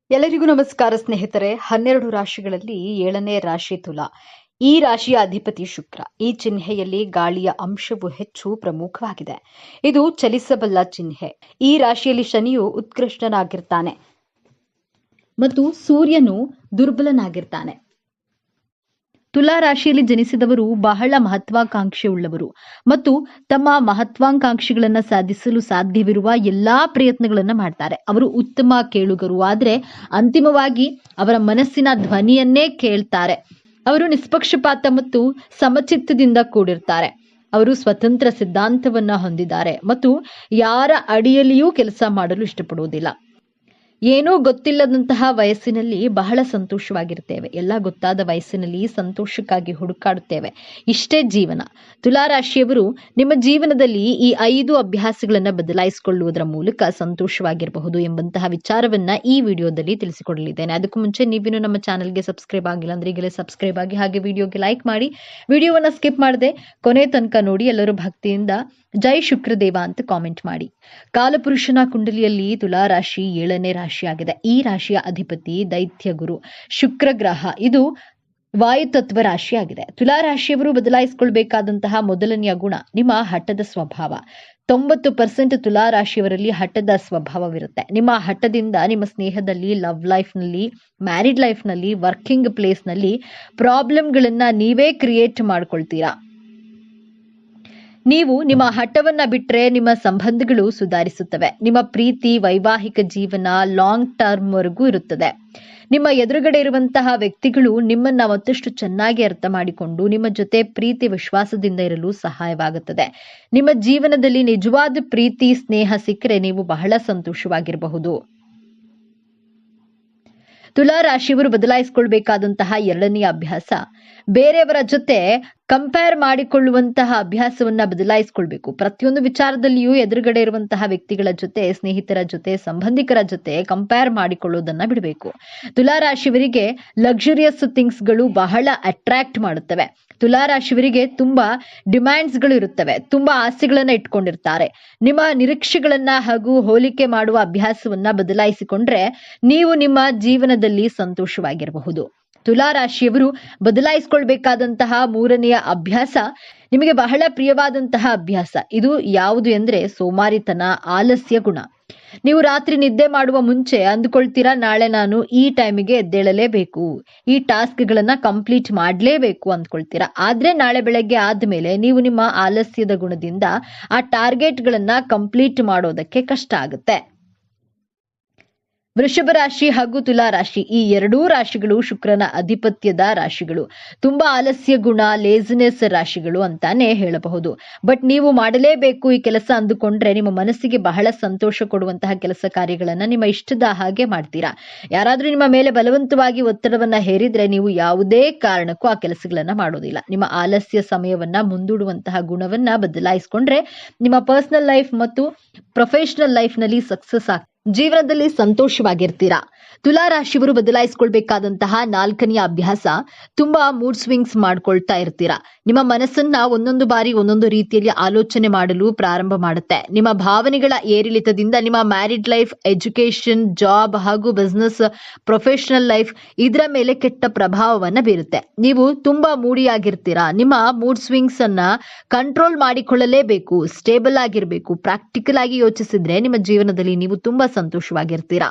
ಎಲ್ಲರಿಗೂ ನಮಸ್ಕಾರ ಸ್ನೇಹಿತರೆ. 12 ರಾಶಿಗಳಲ್ಲಿ 7ನೇ ರಾಶಿ ತುಲಾ. ಈ ರಾಶಿಯ ಅಧಿಪತಿ ಶುಕ್ರ. ಈ ಚಿಹ್ನೆಯಲ್ಲಿ ಗಾಳಿಯ ಅಂಶವು ಹೆಚ್ಚು ಪ್ರಮುಖವಾಗಿದೆ. ಇದು ಚಲಿಸಬಲ್ಲ ಚಿಹ್ನೆ. ಈ ರಾಶಿಯಲ್ಲಿ ಶನಿಯು ಉತ್ಕೃಷ್ಟನಾಗಿರ್ತಾನೆ ಮತ್ತು ಸೂರ್ಯನು ದುರ್ಬಲನಾಗಿರ್ತಾನೆ. ತುಲಾ ರಾಶಿಯಲ್ಲಿ ಜನಿಸಿದವರು ಬಹಳ ಮಹತ್ವಾಕಾಂಕ್ಷೆಯುಳ್ಳವರು ಮತ್ತು ತಮ್ಮ ಮಹತ್ವಾಕಾಂಕ್ಷೆಗಳನ್ನು ಸಾಧಿಸಲು ಸಾಧ್ಯವಿರುವ ಎಲ್ಲಾ ಪ್ರಯತ್ನಗಳನ್ನು ಮಾಡ್ತಾರೆ. ಅವರು ಉತ್ತಮ ಕೇಳುಗರು, ಆದರೆ ಅಂತಿಮವಾಗಿ ಅವರ ಮನಸ್ಸಿನ ಧ್ವನಿಯನ್ನೇ ಕೇಳ್ತಾರೆ. ಅವರು ನಿಷ್ಪಕ್ಷಪಾತ ಮತ್ತು ಸಮಚಿತ್ತದಿಂದ ಕೂಡಿರ್ತಾರೆ. ಅವರು ಸ್ವತಂತ್ರ ಸಿದ್ಧಾಂತವನ್ನ ಹೊಂದಿದ್ದಾರೆ ಮತ್ತು ಯಾರ ಅಡಿಯಲ್ಲಿಯೂ ಕೆಲಸ ಮಾಡಲು ಇಷ್ಟಪಡುವುದಿಲ್ಲ. ಏನೂ ಗೊತ್ತಿಲ್ಲದಂತಹ ವಯಸ್ಸಿನಲ್ಲಿ ಬಹಳ ಸಂತೋಷವಾಗಿರ್ತೇವೆ. ಎಲ್ಲ ಗೊತ್ತಾದ ವಯಸ್ಸಿನಲ್ಲಿ ಸಂತೋಷಕ್ಕಾಗಿ ಹುಡುಕಾಡುತ್ತೇವೆ. ಇಷ್ಟೇ ಜೀವನ. ತುಲಾ ರಾಶಿಯವರು ನಿಮ್ಮ ಜೀವನದಲ್ಲಿ ಈ 5 ಅಭ್ಯಾಸಗಳನ್ನು ಬದಲಾಯಿಸಿಕೊಳ್ಳುವುದರ ಮೂಲಕ ಸಂತೋಷವಾಗಿರಬಹುದು ಎಂಬಂತಹ ವಿಚಾರವನ್ನ ಈ ವಿಡಿಯೋದಲ್ಲಿ ತಿಳಿಸಿಕೊಡಲಿದ್ದೇನೆ. ಅದಕ್ಕೂ ಮುಂಚೆ ನೀವಿನ್ನು ನಮ್ಮ ಚಾನೆಲ್ಗೆ ಸಬ್ಸ್ಕ್ರೈಬ್ ಆಗಿಲ್ಲ ಅಂದ್ರೆ ಈಗಲೇ ಸಬ್ಸ್ಕ್ರೈಬ್ ಆಗಿ, ಹಾಗೆ ವಿಡಿಯೋಗೆ ಲೈಕ್ ಮಾಡಿ, ವಿಡಿಯೋವನ್ನ ಸ್ಕಿಪ್ ಮಾಡದೆ ಕೊನೆ ತನಕ ನೋಡಿ. ಎಲ್ಲರೂ ಭಕ್ತಿಯಿಂದ ಜೈ ಶುಕ್ರದೇವ ಅಂತ ಕಾಮೆಂಟ್ ಮಾಡಿ. ಕಾಲಪುರುಷನ ಕುಂಡಲಿಯಲ್ಲಿ ತುಲಾ ರಾಶಿ 7ನೇ ರಾಶಿಯಾಗಿದೆ. ಈ ರಾಶಿಯ ಅಧಿಪತಿ ದೈತ್ಯ ಗುರು ಶುಕ್ರ ಗ್ರಹ. ಇದು ವಾಯುತತ್ವ ರಾಶಿಯಾಗಿದೆ. ತುಲಾ ರಾಶಿಯವರು ಬದಲಾಯಿಸಿಕೊಳ್ಬೇಕಾದಂತಹ ಮೊದಲನೆಯ ಗುಣ ನಿಮ್ಮ ಹಠದ ಸ್ವಭಾವ. 90% ತುಲಾ ರಾಶಿಯವರಲ್ಲಿ ಹಠದ ಸ್ವಭಾವವಿರುತ್ತೆ. ನಿಮ್ಮ ಹಠದಿಂದ ನಿಮ್ಮ ಸ್ನೇಹದಲ್ಲಿ, ಲವ್ ಲೈಫ್ನಲ್ಲಿ, ಮ್ಯಾರಿಡ್ ಲೈಫ್ನಲ್ಲಿ, ವರ್ಕಿಂಗ್ ಪ್ಲೇಸ್ನಲ್ಲಿ ಪ್ರಾಬ್ಲಮ್ಗಳನ್ನ ನೀವೇ ಕ್ರಿಯೇಟ್ ಮಾಡ್ಕೊಳ್ತೀರಾ. ನೀವು ನಿಮ್ಮ ಹಠವನ್ನ ಬಿಟ್ರೆ ನಿಮ್ಮ ಸಂಬಂಧಗಳು ಸುಧಾರಿಸುತ್ತವೆ. ನಿಮ್ಮ ಪ್ರೀತಿ, ವೈವಾಹಿಕ ಜೀವನ ಲಾಂಗ್ ಟರ್ಮ್ ವರೆಗೂ ಇರುತ್ತದೆ. ನಿಮ್ಮ ಎದುರುಗಡೆ ಇರುವಂತಹ ವ್ಯಕ್ತಿಗಳು ನಿಮ್ಮನ್ನ ಮತ್ತಷ್ಟು ಚೆನ್ನಾಗಿ ಅರ್ಥ ಮಾಡಿಕೊಂಡು ನಿಮ್ಮ ಜೊತೆ ಪ್ರೀತಿ ವಿಶ್ವಾಸದಿಂದ ಇರಲು ಸಹಾಯವಾಗುತ್ತದೆ. ನಿಮ್ಮ ಜೀವನದಲ್ಲಿ ನಿಜವಾದ ಪ್ರೀತಿ, ಸ್ನೇಹ ಸಿಕ್ಕರೆ ನೀವು ಬಹಳ ಸಂತೋಷವಾಗಿರಬಹುದು. ತುಲಾ ರಾಶಿಯವರು ಬದಲಾಯಿಸಿಕೊಳ್ಬೇಕಾದಂತಹ 2ನೇ ಅಭ್ಯಾಸ, ಬೇರೆಯವರ ಜೊತೆ ಕಂಪೇರ್ ಮಾಡಿಕೊಳ್ಳುವಂತಹ ಅಭ್ಯಾಸವನ್ನ ಬದಲಾಯಿಸಿಕೊಳ್ಬೇಕು. ಪ್ರತಿಯೊಂದು ವಿಚಾರದಲ್ಲಿಯೂ ಎದುರುಗಡೆ ಇರುವಂತಹ ವ್ಯಕ್ತಿಗಳ ಜೊತೆ, ಸ್ನೇಹಿತರ ಜೊತೆ, ಸಂಬಂಧಿಕರ ಜೊತೆ ಕಂಪೇರ್ ಮಾಡಿಕೊಳ್ಳೋದನ್ನ ಬಿಡಬೇಕು. ತುಲಾ ರಾಶಿಯವರಿಗೆ ಲಕ್ಸುರಿಯಸ್ ಥಿಂಗ್ಸ್ಗಳು ಬಹಳ ಅಟ್ರಾಕ್ಟ್ ಮಾಡುತ್ತವೆ. ತುಲಾ ರಾಶಿಯವರಿಗೆ ತುಂಬಾ ಡಿಮ್ಯಾಂಡ್ಸ್ಗಳು ಇರುತ್ತವೆ. ತುಂಬಾ ಆಸೆಗಳನ್ನ ಇಟ್ಕೊಂಡಿರ್ತಾರೆ. ನಿಮ್ಮ ನಿರೀಕ್ಷೆಗಳನ್ನ ಹಾಗೂ ಹೋಲಿಕೆ ಮಾಡುವ ಅಭ್ಯಾಸವನ್ನ ಬದಲಾಯಿಸಿಕೊಂಡ್ರೆ ನೀವು ನಿಮ್ಮ ಜೀವನದಲ್ಲಿ ಸಂತೋಷವಾಗಿರಬಹುದು. ತುಲಾ ರಾಶಿಯವರು ಬದಲಾಯಿಸಿಕೊಳ್ಬೇಕಾದಂತಹ 3ನೆಯ ಅಭ್ಯಾಸ ನಿಮಗೆ ಬಹಳ ಪ್ರಿಯವಾದಂತಹ ಅಭ್ಯಾಸ. ಇದು ಯಾವುದು ಎಂದ್ರೆ ಸೋಮಾರಿತನ, ಆಲಸ್ಯ ಗುಣ. ನೀವು ರಾತ್ರಿ ನಿದ್ದೆ ಮಾಡುವ ಮುಂಚೆ ಅಂದುಕೊಳ್ತೀರಾ, ನಾಳೆ ನಾನು ಈ ಟೈಮಿಗೆ ಎದ್ದೇಳಲೇಬೇಕು, ಈ ಟಾಸ್ಕ್ಗಳನ್ನ ಕಂಪ್ಲೀಟ್ ಮಾಡಲೇಬೇಕು ಅಂದ್ಕೊಳ್ತೀರಾ. ಆದ್ರೆ ನಾಳೆ ಬೆಳಗ್ಗೆ ಆದ್ಮೇಲೆ ನೀವು ನಿಮ್ಮ ಆಲಸ್ಯದ ಗುಣದಿಂದ ಆ ಟಾರ್ಗೆಟ್ಗಳನ್ನ ಕಂಪ್ಲೀಟ್ ಮಾಡೋದಕ್ಕೆ ಕಷ್ಟ ಆಗುತ್ತೆ. ವೃಷಭ ರಾಶಿ ಹಾಗೂ ತುಲಾ ರಾಶಿ, ಈ 2 ರಾಶಿಗಳು ಶುಕ್ರನ ಅಧಿಪತ್ಯದ ರಾಶಿಗಳು. ತುಂಬಾ ಆಲಸ್ಯ ಗುಣ, ಲೇಜಿನೆಸ್ ರಾಶಿಗಳು ಅಂತಾನೆ ಹೇಳಬಹುದು. ಬಟ್ ನೀವು ಮಾಡಲೇಬೇಕು ಈ ಕೆಲಸ ಅಂದುಕೊಂಡ್ರೆ ನಿಮ್ಮ ಮನಸ್ಸಿಗೆ ಬಹಳ ಸಂತೋಷ ಕೊಡುವಂತಹ ಕೆಲಸ ಕಾರ್ಯಗಳನ್ನ ನಿಮ್ಮ ಇಷ್ಟದ ಹಾಗೆ ಮಾಡ್ತೀರಾ. ಯಾರಾದ್ರೂ ನಿಮ್ಮ ಮೇಲೆ ಬಲವಂತವಾಗಿ ಒತ್ತಡವನ್ನ ಹೇರಿದ್ರೆ ನೀವು ಯಾವುದೇ ಕಾರಣಕ್ಕೂ ಆ ಕೆಲಸಗಳನ್ನ ಮಾಡೋದಿಲ್ಲ. ನಿಮ್ಮ ಆಲಸ್ಯ ಸಮಯವನ್ನ ಮುಂದೂಡುವಂತಹ ಗುಣವನ್ನ ಬದಲಾಯಿಸಿಕೊಂಡ್ರೆ ನಿಮ್ಮ ಪರ್ಸನಲ್ ಲೈಫ್ ಮತ್ತು ಪ್ರೊಫೆಷನಲ್ ಲೈಫ್ ನಲ್ಲಿ ಸಕ್ಸಸ್ ಜೀವನದಲ್ಲಿ ಸಂತೋಷವಾಗಿರ್ತೀರಾ. ತುಲಾ ರಾಶಿಯವರು ಬದಲಾಯಿಸಿಕೊಳ್ಬೇಕಾದಂತಹ 4ನೆಯ ಅಭ್ಯಾಸ, ತುಂಬಾ ಮೂಡ್ ಸ್ವಿಂಗ್ಸ್ ಮಾಡ್ಕೊಳ್ತಾ ಇರ್ತೀರಾ. ನಿಮ್ಮ ಮನಸ್ಸನ್ನ ಒಂದೊಂದು ಬಾರಿ ಒಂದೊಂದು ರೀತಿಯಲ್ಲಿ ಆಲೋಚನೆ ಮಾಡಲು ಪ್ರಾರಂಭ ಮಾಡುತ್ತೆ. ನಿಮ್ಮ ಭಾವನೆಗಳ ಏರಿಳಿತದಿಂದ ನಿಮ್ಮ ಮ್ಯಾರಿಡ್ ಲೈಫ್, ಎಜುಕೇಶನ್, ಜಾಬ್ ಹಾಗೂ ಬಿಸ್ನೆಸ್, ಪ್ರೊಫೆಷನಲ್ ಲೈಫ್ ಇದರ ಮೇಲೆ ಕೆಟ್ಟ ಪ್ರಭಾವವನ್ನ ಬೀರುತ್ತೆ. ನೀವು ತುಂಬಾ ಮೂಡಿಯಾಗಿರ್ತೀರಾ. ನಿಮ್ಮ ಮೂಡ್ ಸ್ವಿಂಗ್ಸ್ ಅನ್ನ ಕಂಟ್ರೋಲ್ ಮಾಡಿಕೊಳ್ಳಲೇಬೇಕು. ಸ್ಟೇಬಲ್ ಆಗಿರಬೇಕು. ಪ್ರಾಕ್ಟಿಕಲ್ ಆಗಿ ಯೋಚಿಸಿದ್ರೆ ನಿಮ್ಮ ಜೀವನದಲ್ಲಿ ನೀವು ತುಂಬಾ ಸಂತೋಷವಾಗಿರ್ತೀರಾ.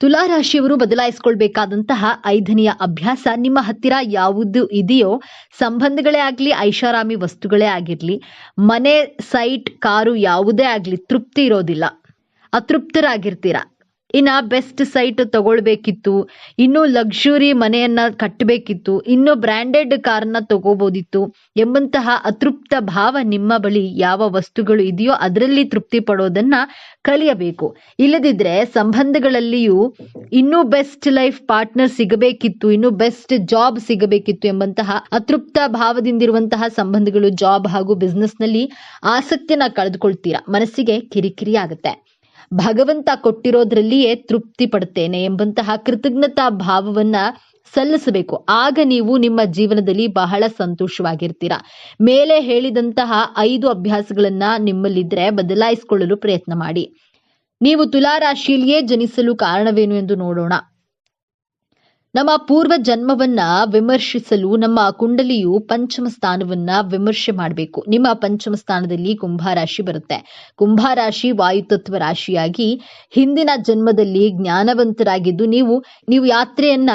ತುಲಾ ರಾಶಿಯವರು ಬದಲಾಯಿಸಿಕೊಳ್ಬೇಕಾದಂತಹ 5ನೆಯ ಅಭ್ಯಾಸ, ನಿಮ್ಮ ಹತ್ತಿರ ಯಾವುದು ಇದೆಯೋ, ಸಂಬಂಧಗಳೇ ಆಗ್ಲಿ, ಐಷಾರಾಮಿ ವಸ್ತುಗಳೇ ಆಗಿರ್ಲಿ, ಮನೆ, ಸೈಟ್, ಕಾರು ಯಾವುದೇ ಆಗ್ಲಿ, ತೃಪ್ತಿ ಇರೋದಿಲ್ಲ. ಅತೃಪ್ತರಾಗಿರ್ತೀರಾ. ಇನ್ನ ಬೆಸ್ಟ್ ಸೈಟ್ ತಗೊಳ್ಬೇಕಿತ್ತು, ಇನ್ನು ಲಕ್ಸುರಿ ಮನೆಯನ್ನ ಕಟ್ಟಬೇಕಿತ್ತು, ಇನ್ನು ಬ್ರ್ಯಾಂಡೆಡ್ ಕಾರ್ನ ತಗೋಬೋದಿತ್ತು ಎಂಬಂತಹ ಅತೃಪ್ತ ಭಾವ ನಿಮ್ಮ ಬಳಿ ಯಾವ ವಸ್ತುಗಳು ಇದೆಯೋ ಅದರಲ್ಲಿ ತೃಪ್ತಿ ಪಡೋದನ್ನ ಕಲಿಯಬೇಕು. ಇಲ್ಲದಿದ್ರೆ ಸಂಬಂಧಗಳಲ್ಲಿಯೂ ಇನ್ನೂ ಬೆಸ್ಟ್ ಲೈಫ್ ಪಾರ್ಟ್ನರ್ ಸಿಗಬೇಕಿತ್ತು, ಇನ್ನು ಬೆಸ್ಟ್ ಜಾಬ್ ಸಿಗಬೇಕಿತ್ತು ಎಂಬಂತಹ ಅತೃಪ್ತ ಭಾವದಿಂದಿರುವಂತಹ ಸಂಬಂಧಗಳು, ಜಾಬ್ ಹಾಗೂ ಬಿಸ್ನೆಸ್ ನಲ್ಲಿ ಆಸಕ್ತಿಯನ್ನ ಕಳೆದುಕೊಳ್ತೀರಾ. ಮನಸ್ಸಿಗೆ ಕಿರಿಕಿರಿ ಆಗುತ್ತೆ. ಭಗವಂತ ಕೊಟ್ಟಿರೋದ್ರಲ್ಲಿಯೇ ತೃಪ್ತಿ ಪಡ್ತೇನೆ ಎಂಬಂತಹ ಕೃತಜ್ಞತಾ ಭಾವವನ್ನ ಸಲ್ಲಿಸಬೇಕು. ಆಗ ನೀವು ನಿಮ್ಮ ಜೀವನದಲ್ಲಿ ಬಹಳ ಸಂತೋಷವಾಗಿರ್ತೀರಾ. ಮೇಲೆ ಹೇಳಿದಂತಹ 5 ಅಭ್ಯಾಸಗಳನ್ನ ನಿಮ್ಮಲ್ಲಿದ್ರೆ ಬದಲಾಯಿಸಿಕೊಳ್ಳಲು ಪ್ರಯತ್ನ ಮಾಡಿ. ನೀವು ತುಲಾ ರಾಶಿಯಲ್ಲಿಯೇ ಜನಿಸಲು ಕಾರಣವೇನು ಎಂದು ನೋಡೋಣ. ನಮ್ಮ ಪೂರ್ವ ಜನ್ಮವನ್ನ ವಿಮರ್ಶಿಸಲು ನಮ್ಮ ಕುಂಡಲಿಯು ಪಂಚಮ ಸ್ಥಾನವನ್ನ ವಿಮರ್ಶೆ ಮಾಡಬೇಕು. ನಿಮ್ಮ ಪಂಚಮ ಸ್ಥಾನದಲ್ಲಿ ಕುಂಭರಾಶಿ ಬರುತ್ತೆ. ಕುಂಭರಾಶಿ ವಾಯುತತ್ವ ರಾಶಿಯಾಗಿ ಹಿಂದಿನ ಜನ್ಮದಲ್ಲಿ ಜ್ಞಾನವಂತರಾಗಿದ್ದು ನೀವು ಯಾತ್ರೆಯನ್ನ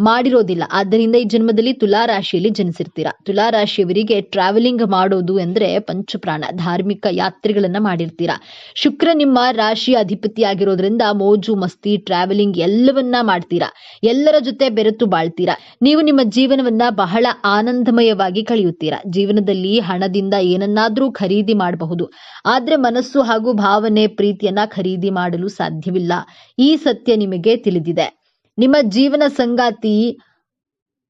ಮಾಡಿರೋದಿಲ್ಲ. ಆದ್ದರಿಂದ ಈ ಜನ್ಮದಲ್ಲಿ ತುಲಾ ರಾಶಿಯಲ್ಲಿ ಜನಿಸಿರ್ತೀರಾ. ತುಲಾ ರಾಶಿಯವರಿಗೆ ಟ್ರಾವೆಲಿಂಗ್ ಮಾಡೋದು ಅಂದ್ರೆ ಪಂಚಪ್ರಾಣ. ಧಾರ್ಮಿಕ ಯಾತ್ರೆಗಳನ್ನ ಮಾಡಿರ್ತೀರಾ. ಶುಕ್ರ ನಿಮ್ಮ ರಾಶಿಯ ಅಧಿಪತಿಯಾಗಿರೋದ್ರಿಂದ ಮೋಜು ಮಸ್ತಿ ಟ್ರಾವೆಲಿಂಗ್ ಎಲ್ಲವನ್ನ ಮಾಡ್ತೀರಾ. ಎಲ್ಲರ ಜೊತೆ ಬೆರೆತು ಬಾಳ್ತೀರಾ. ನೀವು ನಿಮ್ಮ ಜೀವನವನ್ನ ಬಹಳ ಆನಂದಮಯವಾಗಿ ಕಳೆಯುತ್ತೀರಾ. ಜೀವನದಲ್ಲಿ ಹಣದಿಂದ ಏನನ್ನಾದ್ರೂ ಖರೀದಿ ಮಾಡಬಹುದು, ಆದ್ರೆ ಮನಸ್ಸು ಹಾಗೂ ಭಾವನೆ ಪ್ರೀತಿಯನ್ನ ಖರೀದಿ ಮಾಡಲು ಸಾಧ್ಯವಿಲ್ಲ. ಈ ಸತ್ಯ ನಿಮಗೆ ತಿಳಿದಿದೆ. ನಿಮ್ಮ ಜೀವನ ಸಂಗಾತಿ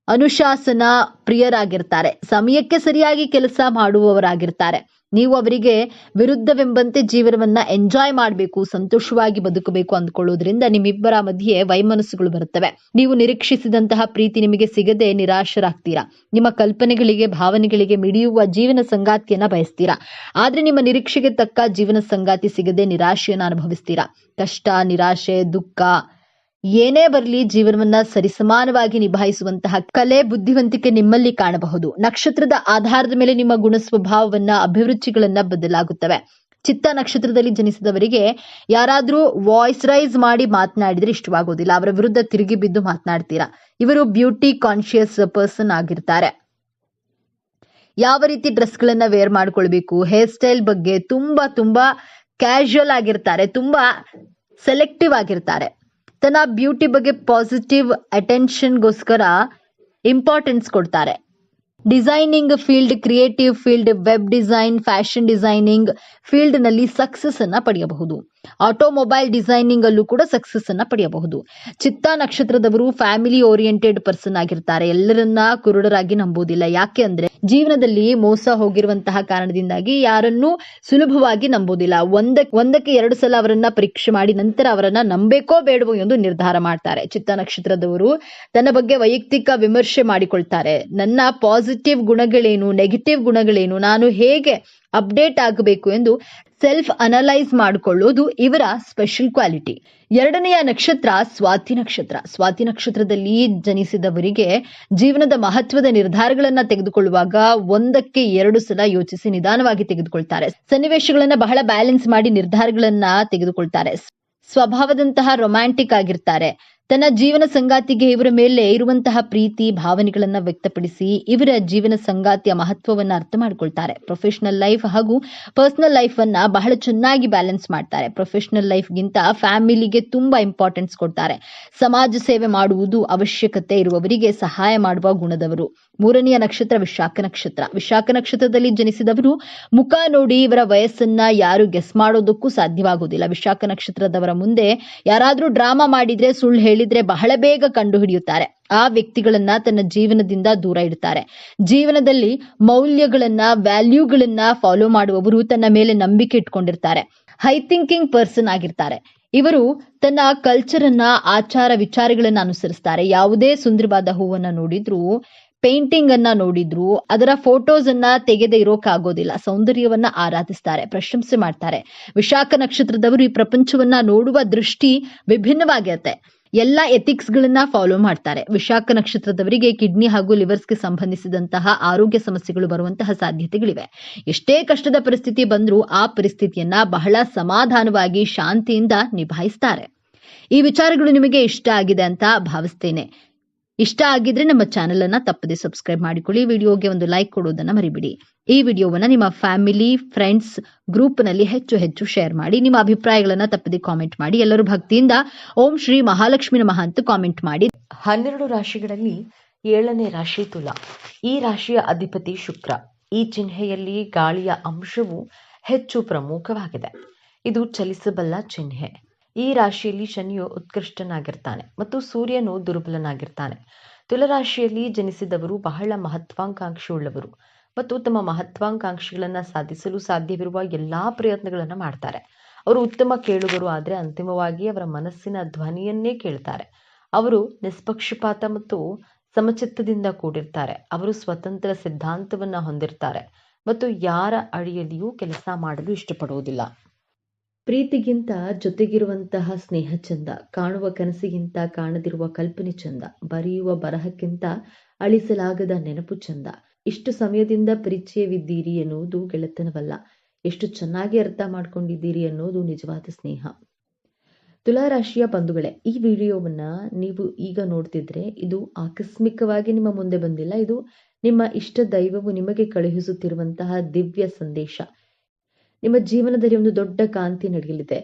ಅನುಶಾಸನ ಪ್ರಿಯರಾಗಿರ್ತಾರೆ. ಸಮಯಕ್ಕೆ ಸರಿಯಾಗಿ ಕೆಲಸ ಮಾಡುವವರಾಗಿರ್ತಾರೆ. ನೀವು ಅವರಿಗೆ ವಿರುದ್ಧವೆಂಬಂತೆ ಜೀವನವನ್ನ ಎಂಜಾಯ್ ಮಾಡಬೇಕು, ಸಂತೋಷವಾಗಿ ಬದುಕಬೇಕು ಅಂದ್ಕೊಳ್ಳೋದ್ರಿಂದ ನಿಮ್ಮಿಬ್ಬರ ಮಧ್ಯೆ ವೈಮನಸ್ಸುಗಳು ಬರುತ್ತವೆ. ನೀವು ನಿರೀಕ್ಷಿಸಿದಂತಹ ಪ್ರೀತಿ ನಿಮಗೆ ಸಿಗದೆ ನಿರಾಶರಾಗ್ತೀರಾ. ನಿಮ್ಮ ಕಲ್ಪನೆಗಳಿಗೆ ಭಾವನೆಗಳಿಗೆ ಮಿಡಿಯುವ ಜೀವನ ಸಂಗಾತಿಯನ್ನ ಬಯಸ್ತೀರಾ. ಆದ್ರೆ ನಿಮ್ಮ ನಿರೀಕ್ಷೆಗೆ ತಕ್ಕ ಜೀವನ ಸಂಗಾತಿ ಸಿಗದೆ ನಿರಾಶೆಯನ್ನ ಅನುಭವಿಸ್ತೀರಾ. ಕಷ್ಟ, ನಿರಾಶೆ, ದುಃಖ ಏನೇ ಬರಲಿ ಜೀವನವನ್ನ ಸರಿಸಮಾನವಾಗಿ ನಿಭಾಯಿಸುವಂತಹ ಕಲೆ, ಬುದ್ಧಿವಂತಿಕೆ ನಿಮ್ಮಲ್ಲಿ ಕಾಣಬಹುದು. ನಕ್ಷತ್ರದ ಆಧಾರದ ಮೇಲೆ ನಿಮ್ಮ ಗುಣ ಸ್ವಭಾವವನ್ನ, ಅಭಿರುಚಿಗಳನ್ನ ಬದಲಾಗುತ್ತವೆ. ಚಿತ್ತ ನಕ್ಷತ್ರದಲ್ಲಿ ಜನಿಸಿದವರಿಗೆ ಯಾರಾದ್ರೂ ವಾಯ್ಸ್ ರೈಸ್ ಮಾಡಿ ಮಾತನಾಡಿದ್ರೆ ಇಷ್ಟವಾಗೋದಿಲ್ಲ. ಅವರ ವಿರುದ್ಧ ತಿರುಗಿ ಬಿದ್ದು ಮಾತನಾಡ್ತೀರಾ. ಇವರು ಬ್ಯೂಟಿ ಕಾನ್ಶಿಯಸ್ ಪರ್ಸನ್ ಆಗಿರ್ತಾರೆ. ಯಾವ ರೀತಿ ಡ್ರೆಸ್ಗಳನ್ನ ವೇರ್ ಮಾಡ್ಕೊಳ್ಬೇಕು, ಹೇರ್ ಸ್ಟೈಲ್ ಬಗ್ಗೆ ತುಂಬಾ ಕ್ಯಾಶುಯಲ್ ಆಗಿರ್ತಾರೆ. ತುಂಬಾ ಸೆಲೆಕ್ಟಿವ್ ಆಗಿರ್ತಾರೆ. ತನ್ನ ಬ್ಯೂಟಿ ಬಗ್ಗೆ ಪಾಸಿಟಿವ್ ಅಟೆನ್ಷನ್ಗೋಸ್ಕರ ಇಂಪಾರ್ಟೆನ್ಸ್ ಕೊಡ್ತಾರೆ. Designing field, creative field, web design, fashion designing field ನಲ್ಲಿ ಸಕ್ಸಸ್ ಅನ್ನ ಪಡೆಯಬಹುದು. ಆಟೋಮೊಬೈಲ್ ಡಿಸೈನಿಂಗ್ ಅಲ್ಲೂ ಕೂಡ ಸಕ್ಸಸ್ ಅನ್ನ ಪಡೆಯಬಹುದು. ಚಿತ್ತಾ ನಕ್ಷತ್ರದವರು ಫ್ಯಾಮಿಲಿ ಓರಿಯೆಂಟೆಡ್ ಪರ್ಸನ್ ಆಗಿರ್ತಾರೆ. ಎಲ್ಲರನ್ನ ಕುರುಡರಾಗಿ ನಂಬೋದಿಲ್ಲ. ಯಾಕೆ ಅಂದ್ರೆ ಜೀವನದಲ್ಲಿ ಮೋಸ ಹೋಗಿರುವಂತಹ ಕಾರಣದಿಂದಾಗಿ ಯಾರನ್ನೂ ಸುಲಭವಾಗಿ ನಂಬೋದಿಲ್ಲ. ಒಂದಕ್ಕೆ 2 ಸಲ ಅವರನ್ನ ಪರೀಕ್ಷೆ ಮಾಡಿ ನಂತರ ಅವರನ್ನ ನಂಬೇಕೋ ಬೇಡವೋ ಎಂದು ನಿರ್ಧಾರ ಮಾಡ್ತಾರೆ. ಚಿತ್ತಾ ನಕ್ಷತ್ರದವರು ತನ್ನ ಬಗ್ಗೆ ವೈಯಕ್ತಿಕ ವಿಮರ್ಶೆ ಮಾಡಿಕೊಳ್ತಾರೆ. ನನ್ನ ಪಾಸಿಟಿವ್ ಗುಣಗಳೇನು, ನೆಗೆಟಿವ್ ಗುಣಗಳೇನು, ನಾನು ಹೇಗೆ ಅಪ್ಡೇಟ್ ಆಗಬೇಕು ಎಂದು ಸೆಲ್ಫ್ ಅನಲೈಸ್ ಮಾಡಿಕೊಳ್ಳೋದು ಇವರ ಸ್ಪೆಷಲ್ ಕ್ವಾಲಿಟಿ. ಎರಡನೆಯ ನಕ್ಷತ್ರ ಸ್ವಾತಿ ನಕ್ಷತ್ರ. ಸ್ವಾತಿ ನಕ್ಷತ್ರದಲ್ಲಿ ಜನಿಸಿದವರಿಗೆ ಜೀವನದ ಮಹತ್ವದ ನಿರ್ಧಾರಗಳನ್ನ ತೆಗೆದುಕೊಳ್ಳುವಾಗ 1ಕ್ಕೆ 2 ಸಲ ಯೋಚಿಸಿ ನಿಧಾನವಾಗಿ ತೆಗೆದುಕೊಳ್ತಾರೆ. ಸನ್ನಿವೇಶಗಳನ್ನ ಬಹಳ ಬ್ಯಾಲೆನ್ಸ್ ಮಾಡಿ ನಿರ್ಧಾರಗಳನ್ನ ತೆಗೆದುಕೊಳ್ತಾರೆ. ಸ್ವಭಾವದಂತಹ ರೊಮ್ಯಾಂಟಿಕ್ ಆಗಿರ್ತಾರೆ. ತನ್ನ ಜೀವನ ಸಂಗಾತಿಗೆ ಇವರ ಮೇಲೆ ಇರುವಂತಹ ಪ್ರೀತಿ ಭಾವನೆಗಳನ್ನ ವ್ಯಕ್ತಪಡಿಸಿ ಇವರ ಜೀವನ ಸಂಗಾತಿಯ ಮಹತ್ವವನ್ನ ಅರ್ಥ ಮಾಡ್ಕೊಳ್ತಾರೆ. ಪ್ರೊಫೆಷನಲ್ ಲೈಫ್ ಹಾಗೂ ಪರ್ಸನಲ್ ಲೈಫ್ ಅನ್ನ ಬಹಳ ಚೆನ್ನಾಗಿ ಬ್ಯಾಲೆನ್ಸ್ ಮಾಡ್ತಾರೆ. ಪ್ರೊಫೆಷನಲ್ ಲೈಫ್ ಗಿಂತ ಫ್ಯಾಮಿಲಿಗೆ ತುಂಬಾ ಇಂಪಾರ್ಟೆನ್ಸ್ ಕೊಡ್ತಾರೆ. ಸಮಾಜ ಸೇವೆ ಮಾಡುವುದು ಅವಶ್ಯಕತೆ ಇರುವವರಿಗೆ ಸಹಾಯ ಮಾಡುವ ಗುಣದವರು. ಮೂರನೆಯ ನಕ್ಷತ್ರ ವಿಶಾಖ ನಕ್ಷತ್ರ. ವಿಶಾಖ ನಕ್ಷತ್ರದಲ್ಲಿ ಜನಿಸಿದವರು ಮುಖ ನೋಡಿ ಇವರ ವಯಸ್ಸನ್ನ ಯಾರು ಗೆಸ್ ಮಾಡೋದಕ್ಕೂ ಸಾಧ್ಯವಾಗುವುದಿಲ್ಲ. ವಿಶಾಖ ನಕ್ಷತ್ರದವರ ಮುಂದೆ ಯಾರಾದ್ರೂ ಡ್ರಾಮಾ ಮಾಡಿದ್ರೆ, ಸುಳ್ಳು ಹೇಳಿದ್ರೆ ಬಹಳ ಬೇಗ ಕಂಡು ಹಿಡಿಯುತ್ತಾರೆ. ಆ ವ್ಯಕ್ತಿಗಳನ್ನ ತನ್ನ ಜೀವನದಿಂದ ದೂರ ಇಡ್ತಾರೆ. ಜೀವನದಲ್ಲಿ ಮೌಲ್ಯಗಳನ್ನ, ವ್ಯಾಲ್ಯೂಗಳನ್ನ ಫಾಲೋ ಮಾಡುವವರು ತನ್ನ ಮೇಲೆ ನಂಬಿಕೆ ಇಟ್ಕೊಂಡಿರ್ತಾರೆ. ಹೈ ಥಿಂಕಿಂಗ್ ಪರ್ಸನ್ ಆಗಿರ್ತಾರೆ. ಇವರು ತನ್ನ ಕಲ್ಚರ್ ಅನ್ನ, ಆಚಾರ ವಿಚಾರಗಳನ್ನ ಅನುಸರಿಸ್ತಾರೆ. ಯಾವುದೇ ಸುಂದರವಾದ ಹೂವನ್ನ ನೋಡಿದ್ರು, ಪೇಂಟಿಂಗ್ ಅನ್ನ ನೋಡಿದ್ರು ಅದರ ಫೋಟೋಸ್ ಅನ್ನ ತೆಗೆದೇ ಇರೋಕ್ಕಾಗೋದಿಲ್ಲ. ಸೌಂದರ್ಯವನ್ನ ಆರಾಧಿಸ್ತಾರೆ, ಪ್ರಶಂಸೆ ಮಾಡ್ತಾರೆ. ವಿಶಾಖ ನಕ್ಷತ್ರದವರು ಈ ಪ್ರಪಂಚವನ್ನ ನೋಡುವ ದೃಷ್ಟಿ ವಿಭಿನ್ನವಾಗಿರುತ್ತೆ. ಎಲ್ಲಾ ಎಥಿಕ್ಸ್ ಗಳನ್ನ ಫಾಲೋ ಮಾಡ್ತಾರೆ. ವಿಶಾಖ ನಕ್ಷತ್ರದವರಿಗೆ ಕಿಡ್ನಿ ಹಾಗೂ ಲಿವರ್ಸ್ಗೆ ಸಂಬಂಧಿಸಿದಂತಹ ಆರೋಗ್ಯ ಸಮಸ್ಯೆಗಳು ಬರುವಂತಹ ಸಾಧ್ಯತೆಗಳಿವೆ. ಎಷ್ಟೇ ಕಷ್ಟದ ಪರಿಸ್ಥಿತಿ ಬಂದ್ರೂ ಆ ಪರಿಸ್ಥಿತಿಯನ್ನ ಬಹಳ ಸಮಾಧಾನವಾಗಿ ಶಾಂತಿಯಿಂದ ನಿಭಾಯಿಸ್ತಾರೆ. ಈ ವಿಚಾರಗಳು ನಿಮಗೆ ಇಷ್ಟ ಆಗಿದೆ ಅಂತ ಭಾವಿಸ್ತೇನೆ. ಇಷ್ಟ ಆಗಿದ್ರೆ ನಮ್ಮ ಚಾನೆಲ್ ಅನ್ನ ತಪ್ಪದೆ ಸಬ್ಸ್ಕ್ರೈಬ್ ಮಾಡಿಕೊಳ್ಳಿ. ವಿಡಿಯೋಗೆ ಒಂದು ಲೈಕ್ ಕೊಡೋದನ್ನ ಮರಿಬಿಡಿ. ಈ ವಿಡಿಯೋವನ್ನ ನಿಮ್ಮ ಫ್ಯಾಮಿಲಿ, ಫ್ರೆಂಡ್ಸ್ ಗ್ರೂಪ್ ನಲ್ಲಿ ಹೆಚ್ಚು ಶೇರ್ ಮಾಡಿ. ನಿಮ್ಮ ಅಭಿಪ್ರಾಯಗಳನ್ನ ತಪ್ಪದೆ ಕಾಮೆಂಟ್ ಮಾಡಿ. ಎಲ್ಲರೂ ಭಕ್ತಿಯಿಂದ ಓಂ ಶ್ರೀ ಮಹಾಲಕ್ಷ್ಮಿ ನಮಃ ಅಂತ ಕಾಮೆಂಟ್ ಮಾಡಿ. 12 ರಾಶಿಗಳಲ್ಲಿ 7ನೇ ರಾಶಿ ತುಲಾ. ಈ ರಾಶಿಯ ಅಧಿಪತಿ ಶುಕ್ರ. ಈ ಚಿಹ್ನೆಯಲ್ಲಿ ಗಾಳಿಯ ಅಂಶವು ಹೆಚ್ಚು ಪ್ರಮುಖವಾಗಿದೆ. ಇದು ಚಲಿಸಬಲ್ಲ ಚಿಹ್ನೆ. ಈ ರಾಶಿಯಲ್ಲಿ ಶನಿಯು ಉತ್ಕೃಷ್ಟನಾಗಿರ್ತಾನೆ ಮತ್ತು ಸೂರ್ಯನು ದುರ್ಬಲನಾಗಿರ್ತಾನೆ. ತುಲಾರಾಶಿಯಲ್ಲಿ ಜನಿಸಿದವರು ಬಹಳ ಮಹತ್ವಾಕಾಂಕ್ಷೆಯುಳ್ಳವರು ಮತ್ತು ತಮ್ಮ ಮಹತ್ವಾಕಾಂಕ್ಷೆಗಳನ್ನು ಸಾಧಿಸಲು ಸಾಧ್ಯವಿರುವ ಎಲ್ಲಾ ಪ್ರಯತ್ನಗಳನ್ನು ಮಾಡ್ತಾರೆ. ಅವರು ಉತ್ತಮ ಕೇಳುಗರು, ಆದರೆ ಅಂತಿಮವಾಗಿ ಅವರ ಮನಸ್ಸಿನ ಧ್ವನಿಯನ್ನೇ ಕೇಳ್ತಾರೆ. ಅವರು ನಿಷ್ಪಕ್ಷಪಾತ ಮತ್ತು ಸಮಚಿತ್ತದಿಂದ ಕೂಡಿರ್ತಾರೆ. ಅವರು ಸ್ವತಂತ್ರ ಸಿದ್ಧಾಂತವನ್ನ ಹೊಂದಿರ್ತಾರೆ ಮತ್ತು ಯಾರ ಅಡಿಯಲ್ಲಿಯೂ ಕೆಲಸ ಮಾಡಲು ಇಷ್ಟಪಡುವುದಿಲ್ಲ. ಪ್ರೀತಿಗಿಂತ ಜೊತೆಗಿರುವಂತಹ ಸ್ನೇಹ ಚಂದ, ಕಾಣುವ ಕನಸಿಗಿಂತ ಕಾಣದಿರುವ ಕಲ್ಪನೆ ಚಂದ, ಬರೆಯುವ ಬರಹಕ್ಕಿಂತ ಅಳಿಸಲಾಗದ ನೆನಪು ಚಂದ. ಇಷ್ಟು ಸಮಯದಿಂದ ಪರಿಚಯವಿದ್ದೀರಿ ಎನ್ನುವುದು ಗೆಳೆತನವಲ್ಲ, ಎಷ್ಟು ಚೆನ್ನಾಗಿ ಅರ್ಥ ಮಾಡ್ಕೊಂಡಿದ್ದೀರಿ ಅನ್ನೋದು ನಿಜವಾದ ಸ್ನೇಹ. ತುಲಾರಾಶಿಯ ಬಂಧುಗಳೇ, ಈ ವಿಡಿಯೋವನ್ನ ನೀವು ಈಗ ನೋಡ್ತಿದ್ರೆ ಇದು ಆಕಸ್ಮಿಕವಾಗಿ ನಿಮ್ಮ ಮುಂದೆ ಬಂದಿಲ್ಲ. ಇದು ನಿಮ್ಮ ಇಷ್ಟ ದೈವವು ನಿಮಗೆ ಕಳುಹಿಸುತ್ತಿರುವಂತಹ ದಿವ್ಯ ಸಂದೇಶ. ನಿಮ್ಮ ಜೀವನದಲ್ಲಿ ಒಂದು ದೊಡ್ಡ ಕಾಂತಿ ನಡೆಯಲಿದೆ.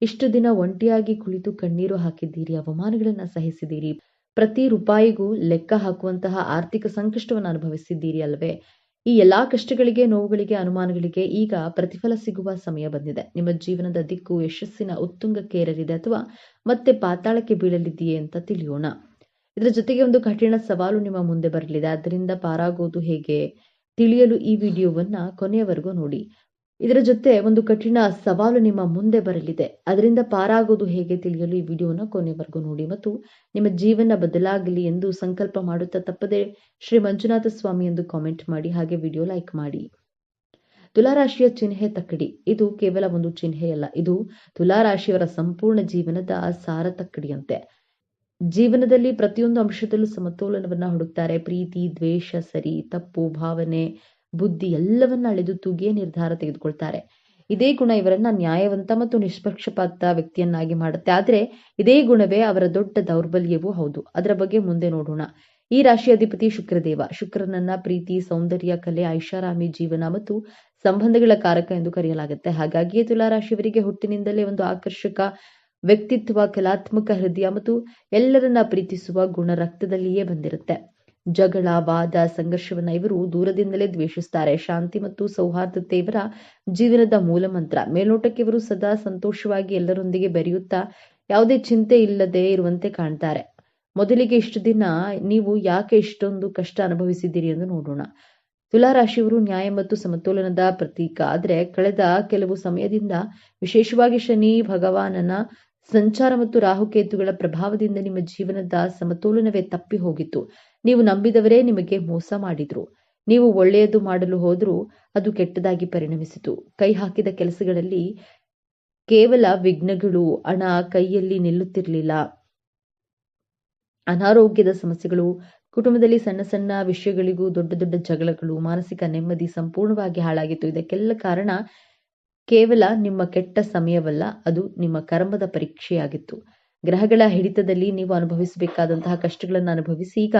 ಇಷ್ಟು ದಿನ ಒಂಟಿಯಾಗಿ ಕುಳಿತು ಕಣ್ಣೀರು ಹಾಕಿದ್ದೀರಿ, ಅವಮಾನಗಳನ್ನ ಸಹಿಸಿದ್ದೀರಿ, ಪ್ರತಿ ರೂಪಾಯಿಗೂ ಲೆಕ್ಕ ಹಾಕುವಂತಹ ಆರ್ಥಿಕ ಸಂಕಷ್ಟವನ್ನು ಅನುಭವಿಸಿದ್ದೀರಿ ಅಲ್ವೇ? ಈ ಎಲ್ಲಾ ಕಷ್ಟಗಳಿಗೆ, ನೋವುಗಳಿಗೆ, ಅನುಮಾನಗಳಿಗೆ ಈಗ ಪ್ರತಿಫಲ ಸಿಗುವ ಸಮಯ ಬಂದಿದೆ. ನಿಮ್ಮ ಜೀವನದ ದಿಕ್ಕು ಯಶಸ್ಸಿನ ಉತ್ತುಂಗಕ್ಕೇರಲಿದೆ ಅಥವಾ ಮತ್ತೆ ಪಾತಾಳಕ್ಕೆ ಬೀಳಲಿದೆಯೇ ಅಂತ ತಿಳಿಯೋಣ. ಇದರ ಜೊತೆಗೆ ಒಂದು ಕಠಿಣ ಸವಾಲು ನಿಮ್ಮ ಮುಂದೆ ಬರಲಿದೆ. ಅದರಿಂದ ಪಾರಾಗೋದು ಹೇಗೆ ತಿಳಿಯಲು ಈ ವಿಡಿಯೋವನ್ನ ಕೊನೆಯವರೆಗೂ ನೋಡಿ. ಇದರ ಜೊತೆ ಒಂದು ಕಠಿಣ ಸವಾಲು ನಿಮ್ಮ ಮುಂದೆ ಬರಲಿದೆ, ಅದರಿಂದ ಪಾರಾಗೋದು ಹೇಗೆ ತಿಳಿಯಲು ಈ ವಿಡಿಯೋನ ಕೊನೆವರೆಗೂ ನೋಡಿ. ಮತ್ತು ನಿಮ್ಮ ಜೀವನ ಬದಲಾಗಲಿ ಎಂದು ಸಂಕಲ್ಪ ಮಾಡುತ್ತಾ ತಪ್ಪದೆ ಶ್ರೀ ಮಂಜುನಾಥ ಸ್ವಾಮಿ ಎಂದು ಕಾಮೆಂಟ್ ಮಾಡಿ, ಹಾಗೆ ವಿಡಿಯೋ ಲೈಕ್ ಮಾಡಿ. ತುಲಾರಾಶಿಯ ಚಿಹ್ನೆ ತಕ್ಕಡಿ. ಇದು ಕೇವಲ ಒಂದು ಚಿಹ್ನೆಯಲ್ಲ, ಇದು ತುಲಾರಾಶಿಯವರ ಸಂಪೂರ್ಣ ಜೀವನದ ಸಾರ ತಕ್ಕಡಿಯಂತೆ. ಜೀವನದಲ್ಲಿ ಪ್ರತಿಯೊಂದು ಅಂಶದಲ್ಲೂ ಸಮತೋಲನವನ್ನ ಹುಡುಕ್ತಾರೆ. ಪ್ರೀತಿ, ದ್ವೇಷ, ಸರಿ ತಪ್ಪು, ಭಾವನೆ, ಬುದ್ಧಿ ಎಲ್ಲವನ್ನ ಅಳೆದು ತೂಗಿಯೇ ನಿರ್ಧಾರ ತೆಗೆದುಕೊಳ್ತಾರೆ. ಇದೇ ಗುಣ ಇವರನ್ನ ನ್ಯಾಯವಂತ ಮತ್ತು ನಿಷ್ಪಕ್ಷಪಾತ ವ್ಯಕ್ತಿಯನ್ನಾಗಿ ಮಾಡುತ್ತೆ. ಆದ್ರೆ ಇದೇ ಗುಣವೇ ಅವರ ದೊಡ್ಡ ದೌರ್ಬಲ್ಯವೂ ಹೌದು. ಅದರ ಬಗ್ಗೆ ಮುಂದೆ ನೋಡೋಣ. ಈ ರಾಶಿ ಅಧಿಪತಿ ಶುಕ್ರದೇವ. ಶುಕ್ರನನ್ನ ಪ್ರೀತಿ, ಸೌಂದರ್ಯ, ಕಲೆ, ಐಷಾರಾಮಿ ಜೀವನ ಮತ್ತು ಸಂಬಂಧಗಳ ಕಾರಕ ಎಂದು ಕರೆಯಲಾಗುತ್ತೆ. ಹಾಗಾಗಿಯೇ ತುಲಾರಾಶಿಯವರಿಗೆ ಹುಟ್ಟಿನಿಂದಲೇ ಒಂದು ಆಕರ್ಷಕ ವ್ಯಕ್ತಿತ್ವ, ಕಲಾತ್ಮಕ ಹೃದಯ ಮತ್ತು ಎಲ್ಲರನ್ನ ಪ್ರೀತಿಸುವ ಗುಣ ರಕ್ತದಲ್ಲಿಯೇ ಬಂದಿರುತ್ತೆ. ಜಗಳ, ವಾದ, ಸಂಘರ್ಷವನ್ನ ಇವರು ದೂರದಿಂದಲೇ ದ್ವೇಷಿಸ್ತಾರೆ. ಶಾಂತಿ ಮತ್ತು ಸೌಹಾರ್ದತೆ ಇವರ ಜೀವನದ ಮೂಲ ಮಂತ್ರ. ಮೇಲ್ನೋಟಕ್ಕೆ ಇವರು ಸದಾ ಸಂತೋಷವಾಗಿ ಎಲ್ಲರೊಂದಿಗೆ ಬೆರೆಯುತ್ತಾ ಯಾವುದೇ ಚಿಂತೆ ಇಲ್ಲದೆ ಇರುವಂತೆ ಕಾಣ್ತಾರೆ. ಮೊದಲಿಗೆ ಇಷ್ಟು ದಿನ ನೀವು ಯಾಕೆ ಇಷ್ಟೊಂದು ಕಷ್ಟ ಅನುಭವಿಸಿದ್ದೀರಿ ಎಂದು ನೋಡೋಣ. ತುಲಾರಾಶಿಯವರು ನ್ಯಾಯ ಮತ್ತು ಸಮತೋಲನದ ಪ್ರತೀಕ. ಆದ್ರೆ ಕಳೆದ ಕೆಲವು ಸಮಯದಿಂದ ವಿಶೇಷವಾಗಿ ಶನಿ ಭಗವಾನನ ಸಂಚಾರ ಮತ್ತು ರಾಹುಕೇತುಗಳ ಪ್ರಭಾವದಿಂದ ನಿಮ್ಮ ಜೀವನದ ಸಮತೋಲನವೇ ತಪ್ಪಿ ಹೋಗಿತ್ತು. ನೀವು ನಂಬಿದವರೇ ನಿಮಗೆ ಮೋಸ ಮಾಡಿದ್ರು. ನೀವು ಒಳ್ಳೆಯದು ಮಾಡಲು ಹೋದ್ರೂ ಅದು ಕೆಟ್ಟದಾಗಿ ಪರಿಣಮಿಸಿತು. ಕೈ ಹಾಕಿದ ಕೆಲಸಗಳಲ್ಲಿ ಕೇವಲ ವಿಘ್ನಗಳು, ಹಣ ಕೈಯಲ್ಲಿ ನಿಲ್ಲುತ್ತಿರಲಿಲ್ಲ, ಅನಾರೋಗ್ಯದ ಸಮಸ್ಯೆಗಳು, ಕುಟುಂಬದಲ್ಲಿ ಸಣ್ಣ ಸಣ್ಣ ವಿಷಯಗಳಿಗೂ ದೊಡ್ಡ ದೊಡ್ಡ ಜಗಳಗಳು, ಮಾನಸಿಕ ನೆಮ್ಮದಿ ಸಂಪೂರ್ಣವಾಗಿ ಹಾಳಾಗಿತ್ತು. ಇದಕ್ಕೆಲ್ಲ ಕಾರಣ ಕೇವಲ ನಿಮ್ಮ ಕೆಟ್ಟ ಸಮಯವಲ್ಲ, ಅದು ನಿಮ್ಮ ಕರ್ಮದ ಪರೀಕ್ಷೆಯಾಗಿತ್ತು. ಗ್ರಹಗಳ ಹಿಡಿತದಲ್ಲಿ ನೀವು ಅನುಭವಿಸಬೇಕಾದಂತಹ ಕಷ್ಟಗಳನ್ನು ಅನುಭವಿಸಿ ಈಗ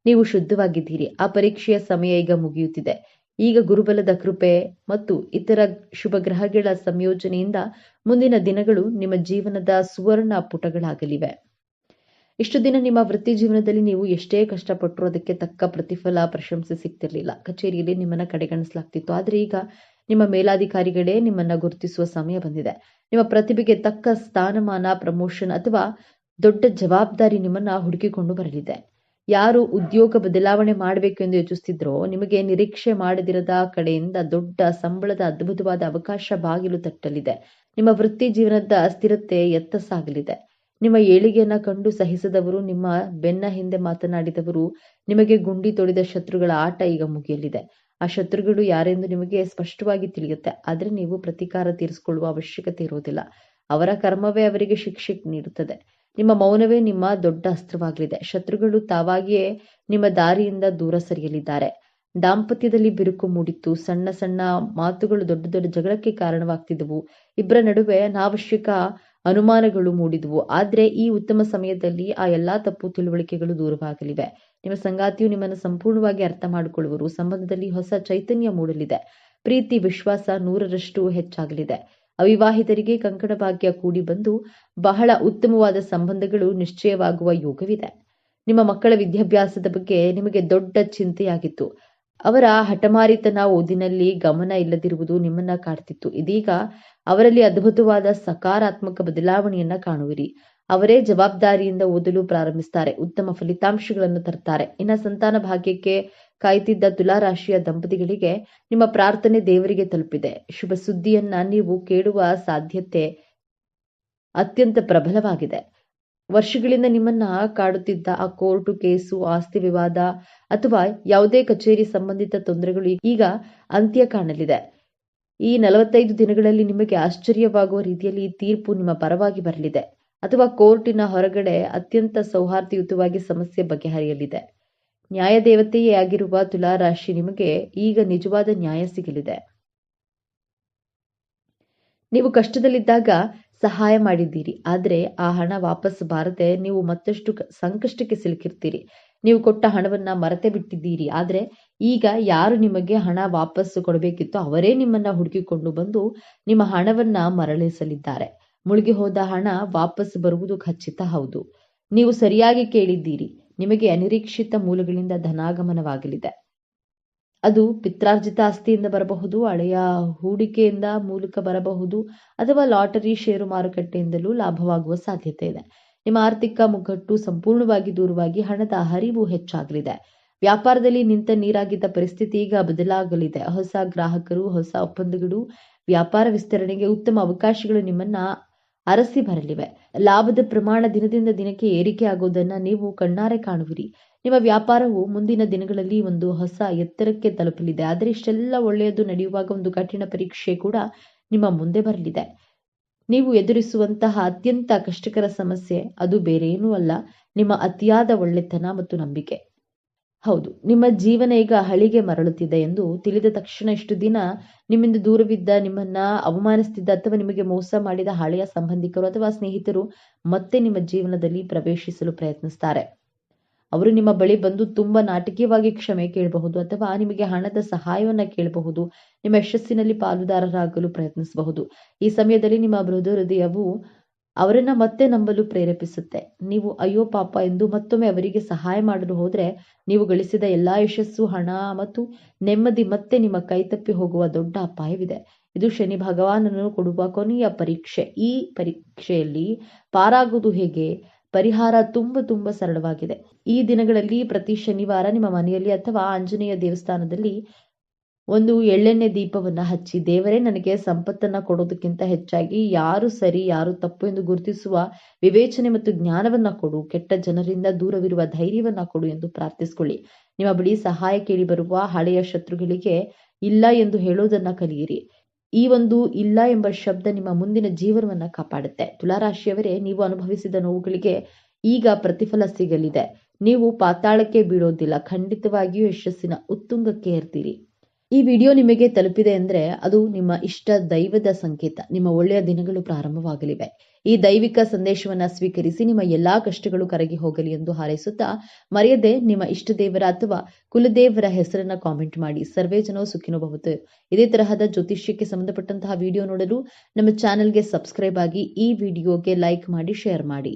ನೀವು ಶುದ್ಧವಾಗಿದ್ದೀರಿ. ಆ ಪರೀಕ್ಷೆಯ ಸಮಯ ಈಗ ಮುಗಿಯುತ್ತಿದೆ. ಈಗ ಗುರುಬಲದ ಕೃಪೆ ಮತ್ತು ಇತರ ಶುಭ ಗ್ರಹಗಳ ಸಂಯೋಜನೆಯಿಂದ ಮುಂದಿನ ದಿನಗಳು ನಿಮ್ಮ ಜೀವನದ ಸುವರ್ಣ ಪುಟಗಳಾಗಲಿವೆ. ಇಷ್ಟು ದಿನ ನಿಮ್ಮ ವೃತ್ತಿ ಜೀವನದಲ್ಲಿ ನೀವು ಎಷ್ಟೇ ಕಷ್ಟಪಟ್ಟರೂ ಅದಕ್ಕೆ ತಕ್ಕ ಪ್ರತಿಫಲ, ಪ್ರಶಂಸೆ ಸಿಗ್ತಿರ್ಲಿಲ್ಲ. ಕಚೇರಿಯಲ್ಲಿ ನಿಮ್ಮನ್ನ ಕಡೆಗಣಿಸಲಾಗ್ತಿತ್ತು. ಆದ್ರೆ ಈಗ ನಿಮ್ಮ ಮೇಲಾಧಿಕಾರಿಗಳೇ ನಿಮ್ಮನ್ನ ಗುರುತಿಸುವ ಸಮಯ ಬಂದಿದೆ. ನಿಮ್ಮ ಪ್ರತಿಭೆಗೆ ತಕ್ಕ ಸ್ಥಾನಮಾನ, ಪ್ರಮೋಷನ್ ಅಥವಾ ದೊಡ್ಡ ಜವಾಬ್ದಾರಿ ನಿಮ್ಮನ್ನ ಹುಡುಕಿಕೊಂಡು ಬರಲಿದೆ. ಯಾರು ಉದ್ಯೋಗ ಬದಲಾವಣೆ ಮಾಡಬೇಕು ಎಂದು ಯೋಚಿಸ್ತಿದ್ರೋ ನಿಮಗೆ ನಿರೀಕ್ಷೆ ಮಾಡದಿರದ ಕಡೆಯಿಂದ ದೊಡ್ಡ ಸಂಬಳದ ಅದ್ಭುತವಾದ ಅವಕಾಶ ಬಾಗಿಲು ತಟ್ಟಲಿದೆ. ನಿಮ್ಮ ವೃತ್ತಿ ಜೀವನದ ಸ್ಥಿರತೆ ಎತ್ತ ಸಾಗಲಿದೆ. ನಿಮ್ಮ ಏಳಿಗೆಯನ್ನ ಕಂಡು ಸಹಿಸದವರು, ನಿಮ್ಮ ಬೆನ್ನ ಹಿಂದೆ ಮಾತನಾಡಿದವರು, ನಿಮಗೆ ಗುಂಡಿ ತೊಡಿದ ಶತ್ರುಗಳ ಆಟ ಈಗ ಮುಗಿಯಲಿದೆ. ಆ ಶತ್ರುಗಳು ಯಾರೆಂದು ನಿಮಗೆ ಸ್ಪಷ್ಟವಾಗಿ ತಿಳಿಯುತ್ತೆ. ಆದ್ರೆ ನೀವು ಪ್ರತೀಕಾರ ತೀರಿಸಿಕೊಳ್ಳುವ ಅವಶ್ಯಕತೆ ಇರುವುದಿಲ್ಲ. ಅವರ ಕರ್ಮವೇ ಅವರಿಗೆ ಶಿಕ್ಷೆ ನೀಡುತ್ತದೆ. ನಿಮ್ಮ ಮೌನವೇ ನಿಮ್ಮ ದೊಡ್ಡ ಅಸ್ತ್ರವಾಗಲಿದೆ. ಶತ್ರುಗಳು ತಾವಾಗಿಯೇ ನಿಮ್ಮ ದಾರಿಯಿಂದ ದೂರ ಸರಿಯಲಿದ್ದಾರೆ. ದಾಂಪತ್ಯದಲ್ಲಿ ಬಿರುಕು ಮೂಡಿತ್ತು. ಸಣ್ಣ ಸಣ್ಣ ಮಾತುಗಳು ದೊಡ್ಡ ದೊಡ್ಡ ಜಗಳಕ್ಕೆ ಕಾರಣವಾಗ್ತಿದ್ದವು. ಇಬ್ಬರ ನಡುವೆ ಅನಾವಶ್ಯಕ ಅನುಮಾನಗಳು ಮೂಡಿದವು. ಆದ್ರೆ ಈ ಉತ್ತಮ ಸಮಯದಲ್ಲಿ ಆ ಎಲ್ಲಾ ತಪ್ಪು ತಿಳುವಳಿಕೆಗಳು ದೂರವಾಗಲಿವೆ. ನಿಮ್ಮ ಸಂಗಾತಿಯು ನಿಮ್ಮನ್ನು ಸಂಪೂರ್ಣವಾಗಿ ಅರ್ಥ ಮಾಡಿಕೊಳ್ಳುವರು. ಸಂಬಂಧದಲ್ಲಿ ಹೊಸ ಚೈತನ್ಯ ಮೂಡಲಿದೆ. ಪ್ರೀತಿ, ವಿಶ್ವಾಸ 100ರಷ್ಟು ಹೆಚ್ಚಾಗಲಿದೆ. ಅವಿವಾಹಿತರಿಗೆ ಕಂಕಣ ಭಾಗ್ಯ ಕೂಡಿ ಬಂದು ಬಹಳ ಉತ್ತಮವಾದ ಸಂಬಂಧಗಳು ನಿಶ್ಚಯವಾಗುವ ಯೋಗವಿದೆ. ನಿಮ್ಮ ಮಕ್ಕಳ ವಿದ್ಯಾಭ್ಯಾಸದ ಬಗ್ಗೆ ನಿಮಗೆ ದೊಡ್ಡ ಚಿಂತೆಯಾಗಿತ್ತು. ಅವರ ಹಠಮಾರಿತನ, ಓದಿನಲ್ಲಿ ಗಮನ ಇಲ್ಲದಿರುವುದು ನಿಮ್ಮನ್ನ ಕಾಡ್ತಿತ್ತು. ಇದೀಗ ಅವರಲ್ಲಿ ಅದ್ಭುತವಾದ ಸಕಾರಾತ್ಮಕ ಬದಲಾವಣೆಯನ್ನ ಕಾಣುವಿರಿ. ಅವರೇ ಜವಾಬ್ದಾರಿಯಿಂದ ಓದಲು ಪ್ರಾರಂಭಿಸ್ತಾರೆ, ಉತ್ತಮ ಫಲಿತಾಂಶಗಳನ್ನು ತರ್ತಾರೆ. ಇನ್ನ ಸಂತಾನ ಭಾಗ್ಯಕ್ಕೆ ಕಾಯ್ತಿದ್ದ ತುಲಾರಾಶಿಯ ದಂಪತಿಗಳಿಗೆ ನಿಮ್ಮ ಪ್ರಾರ್ಥನೆ ದೇವರಿಗೆ ತಲುಪಿದೆ. ಶುಭ ಸುದ್ದಿಯನ್ನ ನೀವು ಕೇಳುವ ಸಾಧ್ಯತೆ ಅತ್ಯಂತ ಪ್ರಬಲವಾಗಿದೆ. ವರ್ಷಗಳಿಂದ ನಿಮ್ಮನ್ನ ಕಾಡುತ್ತಿದ್ದ ಆ ಕೋರ್ಟು ಕೇಸು, ಆಸ್ತಿ ವಿವಾದ ಅಥವಾ ಯಾವುದೇ ಕಚೇರಿ ಸಂಬಂಧಿತ ತೊಂದರೆಗಳು ಈಗ ಅಂತ್ಯ ಕಾಣಲಿದೆ. ಈ 45 ದಿನಗಳಲ್ಲಿ ನಿಮಗೆ ಆಶ್ಚರ್ಯವಾಗುವ ರೀತಿಯಲ್ಲಿ ಈ ತೀರ್ಪು ನಿಮ್ಮ ಪರವಾಗಿ ಬರಲಿದೆ ಅಥವಾ ಕೋರ್ಟಿನ ಹೊರಗಡೆ ಅತ್ಯಂತ ಸೌಹಾರ್ದಯುತವಾಗಿ ಸಮಸ್ಯೆ ಬಗೆಹರಿಯಲಿದೆ. ನ್ಯಾಯದೇವತೆಯೇ ಆಗಿರುವ ತುಲಾ ರಾಶಿ ನಿಮಗೆ ಈಗ ನಿಜವಾದ ನ್ಯಾಯ ಸಿಗಲಿದೆ. ನೀವು ಕಷ್ಟದಲ್ಲಿದ್ದಾಗ ಸಹಾಯ ಮಾಡಿದ್ದೀರಿ, ಆದರೆ ಆ ಹಣ ವಾಪಸ್ ಬಾರದೆ ನೀವು ಮತ್ತಷ್ಟು ಸಂಕಷ್ಟಕ್ಕೆ ಸಿಲುಕಿರ್ತೀರಿ. ನೀವು ಕೊಟ್ಟ ಹಣವನ್ನ ಮರೆತೇ ಬಿಟ್ಟಿದ್ದೀರಿ, ಆದರೆ ಈಗ ಯಾರು ನಿಮಗೆ ಹಣ ವಾಪಸ್ ಕೊಡಬೇಕಿತ್ತೋ ಅವರೇ ನಿಮ್ಮನ್ನ ಹುಡುಕಿಕೊಂಡು ಬಂದು ನಿಮ್ಮ ಹಣವನ್ನ ಮರಳಿಸಲಿದ್ದಾರೆ. ಮುಳುಗಿ ಹೋದ ಹಣ ವಾಪಸ್ ಬರುವುದು ಖಚಿತ. ಹೌದು, ನೀವು ಸರಿಯಾಗಿ ಕೇಳಿದ್ದೀರಿ. ನಿಮಗೆ ಅನಿರೀಕ್ಷಿತ ಮೂಲಗಳಿಂದ ಧನಾಗಮನವಾಗಲಿದೆ. ಅದು ಪಿತ್ರಾರ್ಜಿತ ಆಸ್ತಿಯಿಂದ ಬರಬಹುದು, ಹಳೆಯ ಹೂಡಿಕೆಯಿಂದ ಮೂಲಕ ಬರಬಹುದು, ಅಥವಾ ಲಾಟರಿ, ಷೇರು ಮಾರುಕಟ್ಟೆಯಿಂದಲೂ ಲಾಭವಾಗುವ ಸಾಧ್ಯತೆ ಇದೆ. ನಿಮ್ಮ ಆರ್ಥಿಕ ಮುಗ್ಗಟ್ಟು ಸಂಪೂರ್ಣವಾಗಿ ದೂರವಾಗಿ ಹಣದ ಹರಿವು ಹೆಚ್ಚಾಗಲಿದೆ. ವ್ಯಾಪಾರದಲ್ಲಿ ನಿಂತ ನೀರಾಗಿದ್ದ ಪರಿಸ್ಥಿತಿ ಈಗ ಬದಲಾಗಲಿದೆ. ಹೊಸ ಗ್ರಾಹಕರು, ಹೊಸ ಒಪ್ಪಂದಗಳು, ವ್ಯಾಪಾರ ವಿಸ್ತರಣೆಗೆ ಉತ್ತಮ ಅವಕಾಶಗಳು ನಿಮ್ಮನ್ನ ಅರಸಿ ಬರಲಿವೆ. ಲಾಭದ ಪ್ರಮಾಣ ದಿನದಿಂದ ದಿನಕ್ಕೆ ಏರಿಕೆ ಆಗುವುದನ್ನು ನೀವು ಕಣ್ಣಾರೆ ಕಾಣುವಿರಿ. ನಿಮ್ಮ ವ್ಯಾಪಾರವು ಮುಂದಿನ ದಿನಗಳಲ್ಲಿ ಒಂದು ಹೊಸ ಎತ್ತರಕ್ಕೆ ತಲುಪಲಿದೆ. ಆದರೆ ಇಷ್ಟೆಲ್ಲ ಒಳ್ಳೆಯದು ನಡೆಯುವಾಗ ಒಂದು ಕಠಿಣ ಪರೀಕ್ಷೆ ಕೂಡ ನಿಮ್ಮ ಮುಂದೆ ಬರಲಿದೆ. ನೀವು ಎದುರಿಸುವಂತಹ ಅತ್ಯಂತ ಕಷ್ಟಕರ ಸಮಸ್ಯೆ ಅದು ಬೇರೇನೂ ಅಲ್ಲ, ನಿಮ್ಮ ಅತಿಯಾದ ಒಳ್ಳೆತನ ಮತ್ತು ನಂಬಿಕೆ. ಹೌದು, ನಿಮ್ಮ ಜೀವನ ಈಗ ಹಳಿಗೆ ಮರಳುತ್ತಿದೆ ಎಂದು ತಿಳಿದ ತಕ್ಷಣ ಇಷ್ಟು ದಿನ ನಿಮ್ಮಿಂದ ದೂರವಿದ್ದ, ನಿಮ್ಮನ್ನ ಅವಮಾನಿಸುತ್ತಿದ್ದ ಅಥವಾ ನಿಮಗೆ ಮೋಸ ಮಾಡಿದ ಹಳೆಯ ಸಂಬಂಧಿಕರು ಅಥವಾ ಸ್ನೇಹಿತರು ಮತ್ತೆ ನಿಮ್ಮ ಜೀವನದಲ್ಲಿ ಪ್ರವೇಶಿಸಲು ಪ್ರಯತ್ನಿಸ್ತಾರೆ. ಅವರು ನಿಮ್ಮ ಬಳಿ ಬಂದು ತುಂಬಾ ನಾಟಕೀಯವಾಗಿ ಕ್ಷಮೆ ಕೇಳಬಹುದು ಅಥವಾ ನಿಮಗೆ ಹಣದ ಸಹಾಯವನ್ನ ಕೇಳಬಹುದು. ನಿಮ್ಮ ಯಶಸ್ಸಿನಲ್ಲಿ ಪಾಲುದಾರರಾಗಲು ಪ್ರಯತ್ನಿಸಬಹುದು. ಈ ಸಮಯದಲ್ಲಿ ನಿಮ್ಮ ಮೃದು ಹೃದಯವು ಅವರನ್ನ ಮತ್ತೆ ನಂಬಲು ಪ್ರೇರೇಪಿಸುತ್ತೆ. ನೀವು ಅಯ್ಯೋ ಪಾಪ ಎಂದು ಮತ್ತೊಮ್ಮೆ ಅವರಿಗೆ ಸಹಾಯ ಮಾಡಲು ಹೋದ್ರೆ ನೀವು ಗಳಿಸಿದ ಎಲ್ಲಾ ಯಶಸ್ಸು, ಹಣ ಮತ್ತು ನೆಮ್ಮದಿ ಮತ್ತೆ ನಿಮ್ಮ ಕೈತಪ್ಪಿ ಹೋಗುವ ದೊಡ್ಡ ಅಪಾಯವಿದೆ. ಇದು ಶನಿ ಭಗವಾನನು ಕೊಡುವ ಕೊನೆಯ ಪರೀಕ್ಷೆ. ಈ ಪರೀಕ್ಷೆಯಲ್ಲಿ ಪಾರಾಗುವುದು ಹೇಗೆ? ಪರಿಹಾರ ತುಂಬಾ ಸರಳವಾಗಿದೆ. ಈ ದಿನಗಳಲ್ಲಿ ಪ್ರತಿ ಶನಿವಾರ ನಿಮ್ಮ ಮನೆಯಲ್ಲಿ ಅಥವಾ ಆಂಜನೇಯ ದೇವಸ್ಥಾನದಲ್ಲಿ ಒಂದು ಎಳ್ಳೆಣ್ಣೆ ದೀಪವನ್ನ ಹಚ್ಚಿ, ದೇವರೇ ನನಗೆ ಸಂಪತ್ತನ್ನ ಕೊಡೋದಕ್ಕಿಂತ ಹೆಚ್ಚಾಗಿ ಯಾರು ಸರಿ ಯಾರು ತಪ್ಪು ಎಂದು ಗುರುತಿಸುವ ವಿವೇಚನೆ ಮತ್ತು ಜ್ಞಾನವನ್ನ ಕೊಡು, ಕೆಟ್ಟ ಜನರಿಂದ ದೂರವಿರುವ ಧೈರ್ಯವನ್ನ ಕೊಡು ಎಂದು ಪ್ರಾರ್ಥಿಸಿಕೊಳ್ಳಿ. ನಿಮ್ಮ ಬಳಿ ಸಹಾಯ ಕೇಳಿ ಬರುವ ಹಳೆಯ ಶತ್ರುಗಳಿಗೆ ಇಲ್ಲ ಎಂದು ಹೇಳೋದನ್ನ ಕಲಿಯಿರಿ. ಈ ಒಂದು ಇಲ್ಲ ಎಂಬ ಶಬ್ದ ನಿಮ್ಮ ಮುಂದಿನ ಜೀವನವನ್ನ ಕಾಪಾಡುತ್ತೆ. ತುಲಾರಾಶಿಯವರೇ, ನೀವು ಅನುಭವಿಸಿದ ನೋವುಗಳಿಗೆ ಈಗ ಪ್ರತಿಫಲ ಸಿಗಲಿದೆ. ನೀವು ಪಾತಾಳಕ್ಕೆ ಬೀಳೋದಿಲ್ಲ, ಖಂಡಿತವಾಗಿಯೂ ಯಶಸ್ಸಿನ ಉತ್ತುಂಗಕ್ಕೆ ಏರ್ತೀರಿ. ಈ ವಿಡಿಯೋ ನಿಮಗೆ ತಲುಪಿದೆ ಅಂದ್ರೆ ಅದು ನಿಮ್ಮ ಇಷ್ಟ ದೈವದ ಸಂಕೇತ. ನಿಮ್ಮ ಒಳ್ಳೆಯ ದಿನಗಳು ಪ್ರಾರಂಭವಾಗಲಿವೆ. ಈ ದೈವಿಕ ಸಂದೇಶವನ್ನ ಸ್ವೀಕರಿಸಿ ನಿಮ್ಮ ಎಲ್ಲಾ ಕಷ್ಟಗಳು ಕರಗಿ ಹೋಗಲಿ ಎಂದು ಹಾರೈಸುತ್ತಾ, ಮರೆಯದೆ ನಿಮ್ಮ ಇಷ್ಟ ದೇವರ ಅಥವಾ ಕುಲದೇವರ ಹೆಸರನ್ನ ಕಾಮೆಂಟ್ ಮಾಡಿ. ಸರ್ವೇ ಜನೋ ಸುಖಿನೋ ಭವಂತು. ಇದೇ ತರಹದ ಜ್ಯೋತಿಷ್ಯಕ್ಕೆ ಸಂಬಂಧಪಟ್ಟಂತಹ ವಿಡಿಯೋ ನೋಡಲು ನಮ್ಮ ಚಾನೆಲ್ಗೆ ಸಬ್ಸ್ಕ್ರೈಬ್ ಆಗಿ, ಈ ವಿಡಿಯೋಗೆ ಲೈಕ್ ಮಾಡಿ, ಶೇರ್ ಮಾಡಿ.